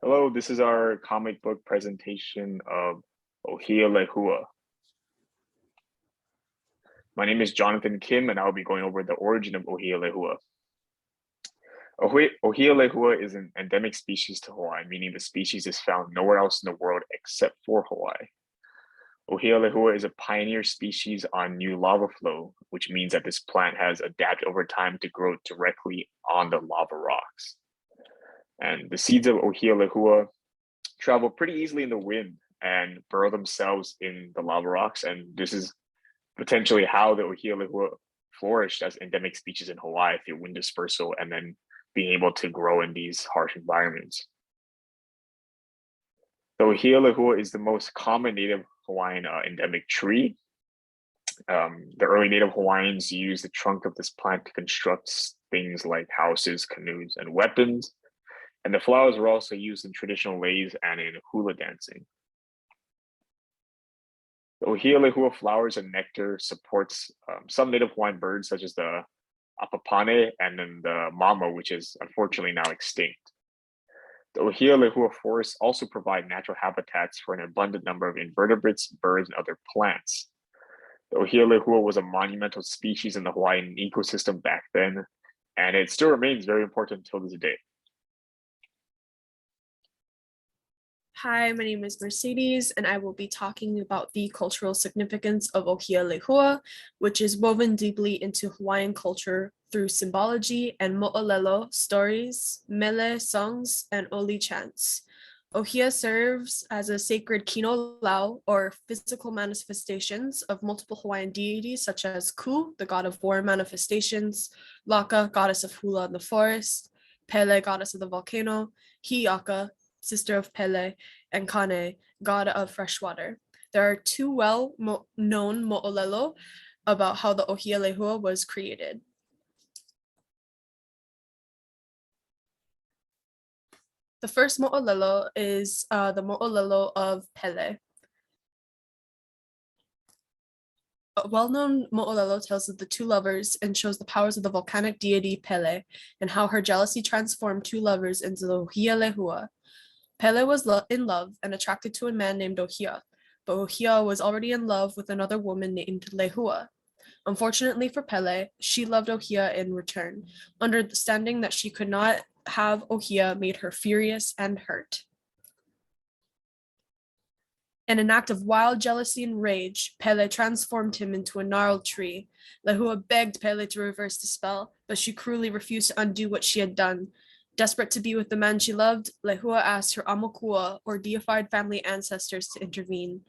Hello, this is our comic book presentation of ʻOhiʻa Lehua. My name is Jonathan Kim, and I'll be going over the origin of ʻOhiʻa Lehua. ʻOhiʻa Lehua is an endemic species to Hawaii, meaning the species is found nowhere else in the world except for Hawaii. ʻOhiʻa Lehua is a pioneer species on new lava flow, which means that this plant has adapted over time to grow directly on the lava rocks. And the seeds of ʻOhiʻa Lehua travel pretty easily in the wind and burrow themselves in the lava rocks. And this is potentially how the ʻOhiʻa Lehua flourished as endemic species in Hawaii through wind dispersal and then being able to grow in these harsh environments. The ʻOhiʻa Lehua is the most common native Hawaiian endemic tree. The early native Hawaiians used the trunk of this plant to construct things like houses, canoes, and weapons. And the flowers were also used in traditional leis and in hula dancing. The ʻOhiʻa Lehua flowers and nectar supports some native Hawaiian birds, such as the apapane and then the mama, which is unfortunately now extinct. The ʻOhiʻa Lehua forests also provide natural habitats for an abundant number of invertebrates, birds, and other plants. The ʻOhiʻa Lehua was a monumental species in the Hawaiian ecosystem back then, and it still remains very important until this day. Hi, my name is Mercedes, and I will be talking about the cultural significance of ʻOhiʻa Lehua, which is woven deeply into Hawaiian culture through symbology and mo'olelo stories, mele songs, and oli chants. ʻOhiʻa serves as a sacred kino lau, or physical manifestations of multiple Hawaiian deities such as Ku, the god of war manifestations, Laka, goddess of hula in the forest, Pele, goddess of the volcano, Hi'iaka, sister of Pele, and Kane, god of fresh water. There are two well-known mo'olelo about how the ʻOhiʻa Lehua was created. The first mo'olelo is the mo'olelo of Pele. A well-known mo'olelo tells of the two lovers and shows the powers of the volcanic deity Pele and how her jealousy transformed two lovers into the ʻOhiʻa Lehua. Pele was in love and attracted to a man named ʻOhiʻa, but ʻOhiʻa was already in love with another woman named Lehua. Unfortunately for Pele, she loved ʻOhiʻa in return. Understanding that she could not have ʻOhiʻa made her furious and hurt. In an act of wild jealousy and rage, Pele transformed him into a gnarled tree. Lehua begged Pele to reverse the spell, but she cruelly refused to undo what she had done. Desperate to be with the man she loved, Lehua asked her amokua, or deified family ancestors, to intervene.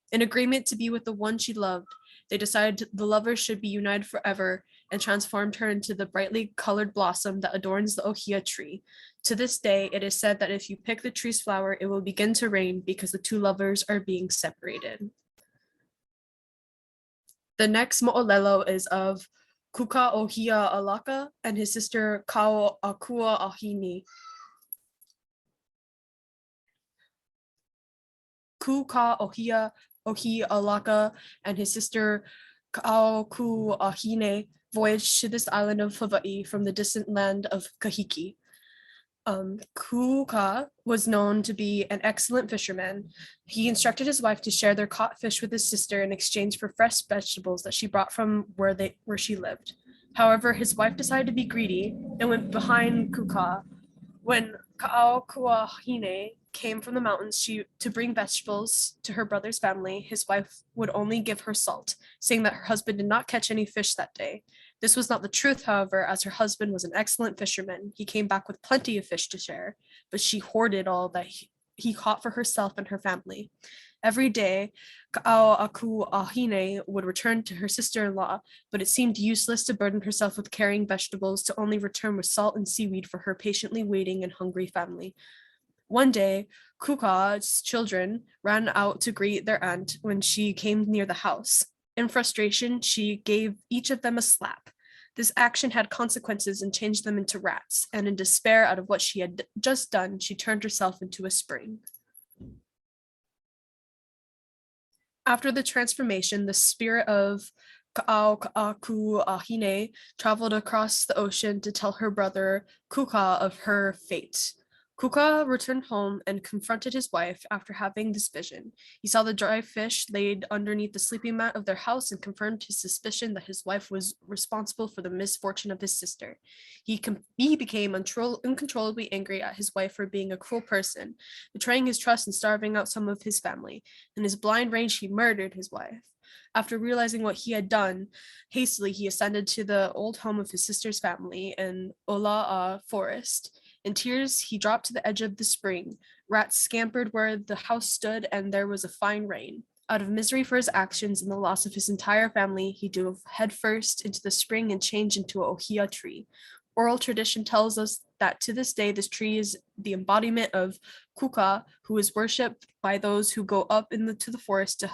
In agreement to be with the one she loved, they decided the lovers should be united forever and transformed her into the brightly colored blossom that adorns the ʻOhiʻa tree. To this day, it is said that if you pick the tree's flower, it will begin to rain because the two lovers are being separated. The next mo'olelo is of Kuka ʻOhiʻa Alaka and his sister Kau Akua Ahini. Kuka ʻOhiʻa Alaka and his sister Kau Ahine voyaged to this island of Hawaii from the distant land of Kahiki. Kuka was known to be an excellent fisherman. He instructed his wife to share their caught fish with his sister in exchange for fresh vegetables that she brought from where she lived. However, his wife decided to be greedy and went behind Kuka. When Ka'aukuahine came from the mountains to bring vegetables to her brother's family, his wife would only give her salt, saying that her husband did not catch any fish that day. This was not the truth, however, as her husband was an excellent fisherman. He came back with plenty of fish to share, but she hoarded all that he caught for herself and her family. Every day, Ka'aukuahine would return to her sister-in-law, but it seemed useless to burden herself with carrying vegetables to only return with salt and seaweed for her patiently waiting and hungry family. One day, Kuka's children ran out to greet their aunt when she came near the house. In frustration, she gave each of them a slap. This action had consequences and changed them into rats, and in despair out of what she had just done, she turned herself into a spring. After the transformation, the spirit of Ka'aukakuahine traveled across the ocean to tell her brother Kuka of her fate. Kuka returned home and confronted his wife after having this vision. He saw the dry fish laid underneath the sleeping mat of their house and confirmed his suspicion that his wife was responsible for the misfortune of his sister. He became uncontrollably angry at his wife for being a cruel person, betraying his trust and starving out some of his family. In his blind rage, he murdered his wife. After realizing what he had done, hastily he ascended to the old home of his sister's family in Ola'a Forest. In tears, he dropped to the edge of the spring. Rats scampered where the house stood, and there was a fine rain. Out of misery for his actions and the loss of his entire family, he dove headfirst into the spring and changed into a ʻOhiʻa tree. Oral tradition tells us that to this day, this tree is the embodiment of Kuka, who is worshipped by those who go up to the forest to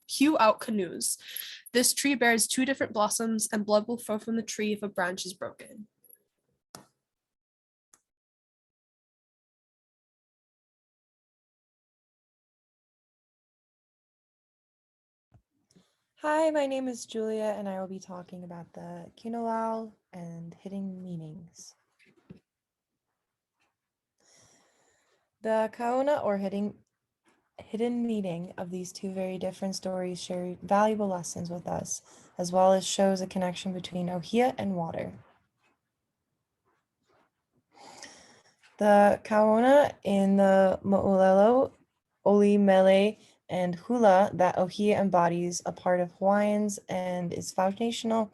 hew out canoes. This tree bears 2 different blossoms, and blood will flow from the tree if a branch is broken. Hi, my name is Julia, and I will be talking about the Kinolau and hidden meanings. The kaona, or hidden meaning of these 2 very different stories, share valuable lessons with us, as well as shows a connection between ʻOhiʻa and water. The kaona in the mo'olelo, oli mele, and hula that ʻOhiʻa embodies a part of Hawaiians and is foundational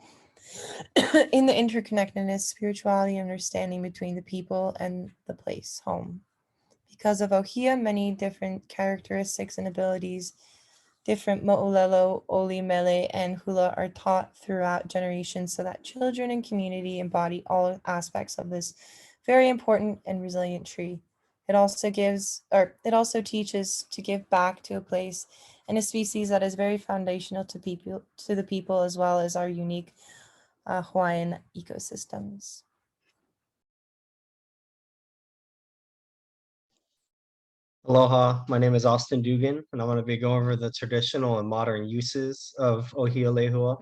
in the interconnectedness, spirituality, and understanding between the people and the place, home. Because of ʻOhiʻa, many different characteristics and abilities, different mo'olelo, oli mele, and hula are taught throughout generations so that children and community embody all aspects of this very important and resilient tree. It also teaches to give back to a place and a species that is very foundational to the people, as well as our unique Hawaiian ecosystems. Aloha, my name is Austin Dugan, and I'm going to be going over the traditional and modern uses of ʻOhiʻa Lehua.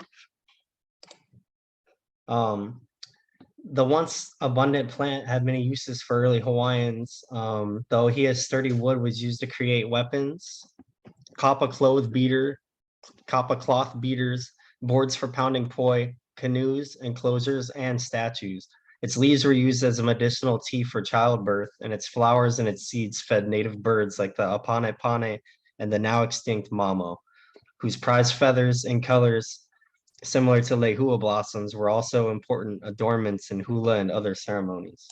The once abundant plant had many uses for early Hawaiians. The ʻOhiʻa's sturdy wood was used to create weapons, kapa cloth beaters, boards for pounding poi, canoes, enclosures, and statues. Its leaves were used as a medicinal tea for childbirth, and its flowers and its seeds fed native birds like the apanepane and the now extinct mamo, whose prized feathers and colors, similar to lehua blossoms, were also important adornments in hula and other ceremonies.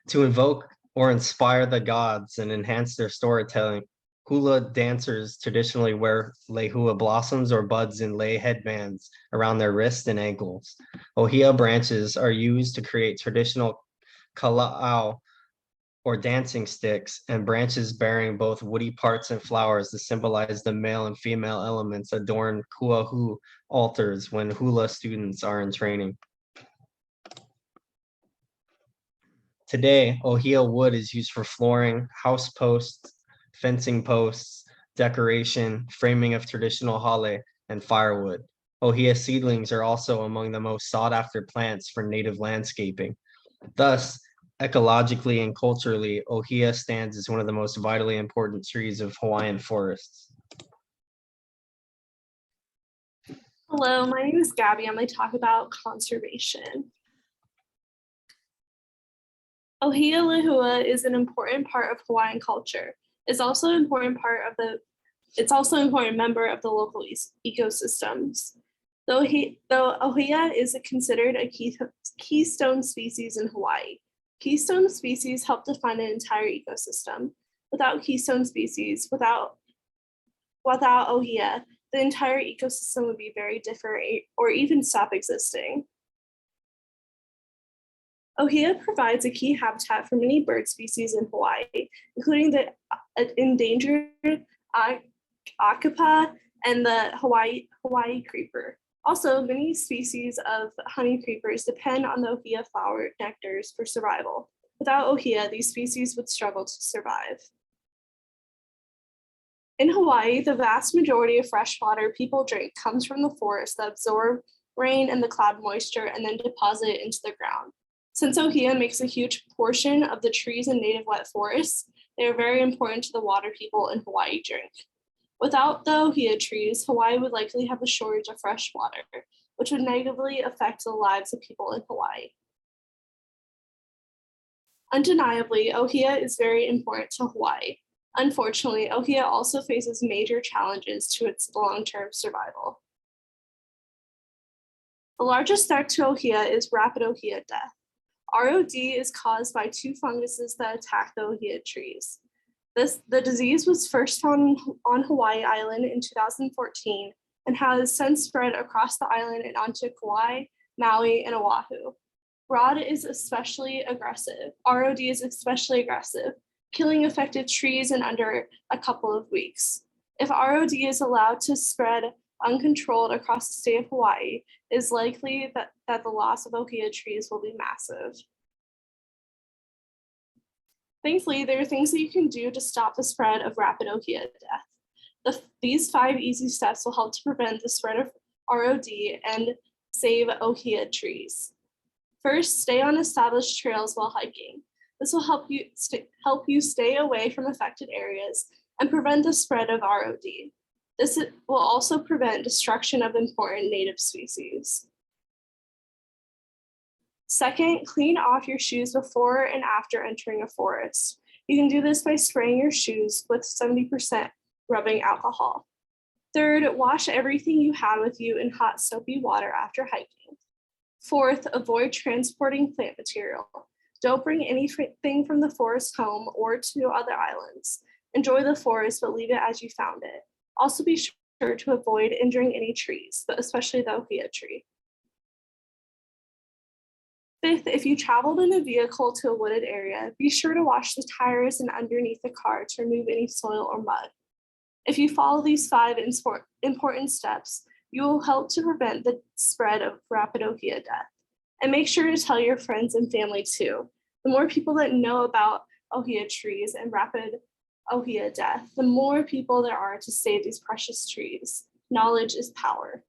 To invoke or inspire the gods and enhance their storytelling, hula dancers traditionally wear lehua blossoms or buds and lay headbands around their wrists and ankles. ʻOhiʻa branches are used to create traditional kala'au, or dancing sticks, and branches bearing both woody parts and flowers to symbolize the male and female elements adorn kuahu altars when hula students are in training. Today, ʻOhiʻa wood is used for flooring, house posts, fencing posts, decoration, framing of traditional hale, and firewood. ʻOhiʻa seedlings are also among the most sought-after plants for native landscaping. Thus, ecologically and culturally, ʻOhiʻa stands as one of the most vitally important trees of Hawaiian forests. Hello, my name is Gabby. I'm going to talk about conservation. ʻOhiʻa Lehua is an important part of Hawaiian culture. It's also an important member of the local ecosystems. Though ʻOhiʻa is considered a keystone species in Hawaii. Keystone species help define an entire ecosystem. Without keystone species, without ʻOhiʻa, the entire ecosystem would be very different or even stop existing. ʻOhiʻa provides a key habitat for many bird species in Hawaii, including the endangered akapa and the Hawaii creeper. Also, many species of honey creepers depend on the ʻOhiʻa flower nectars for survival. Without ʻOhiʻa, these species would struggle to survive. In Hawaii, the vast majority of fresh water people drink comes from the forests that absorb rain and the cloud moisture and then deposit it into the ground. Since ʻOhiʻa makes a huge portion of the trees in native wet forests, they are very important to the water people in Hawaii drink. Without the ʻOhiʻa trees, Hawaii would likely have a shortage of fresh water, which would negatively affect the lives of people in Hawaii. Undeniably, ʻOhiʻa is very important to Hawaii. Unfortunately, ʻOhiʻa also faces major challenges to its long-term survival. The largest threat to ʻOhiʻa is rapid ʻOhiʻa death. ROD is caused by two funguses that attack the ʻOhiʻa trees. The disease was first found on Hawaii Island in 2014 and has since spread across the island and onto Kauai, Maui, and Oahu. ROD is especially aggressive. ROD is especially aggressive, killing affected trees in under a couple of weeks. If ROD is allowed to spread uncontrolled across the state of Hawaii, it is likely that the loss of ʻOhiʻa trees will be massive. Thankfully, there are things that you can do to stop the spread of rapid ʻOhiʻa death. These 5 easy steps will help to prevent the spread of ROD and save ʻOhiʻa trees. First, stay on established trails while hiking. This will help you stay away from affected areas and prevent the spread of ROD. This will also prevent destruction of important native species. Second, clean off your shoes before and after entering a forest. You can do this by spraying your shoes with 70% rubbing alcohol. Third, wash everything you had with you in hot soapy water after hiking. Fourth, avoid transporting plant material. Don't bring anything from the forest home or to other islands. Enjoy the forest, but leave it as you found it. Also be sure to avoid injuring any trees, but especially the ʻOhiʻa tree. Fifth, if you traveled in a vehicle to a wooded area, be sure to wash the tires and underneath the car to remove any soil or mud. If you follow these 5 important steps, you will help to prevent the spread of rapid ʻOhiʻa death. And make sure to tell your friends and family too. The more people that know about ʻOhiʻa trees and rapid ʻOhiʻa death, the more people there are to save these precious trees. Knowledge is power.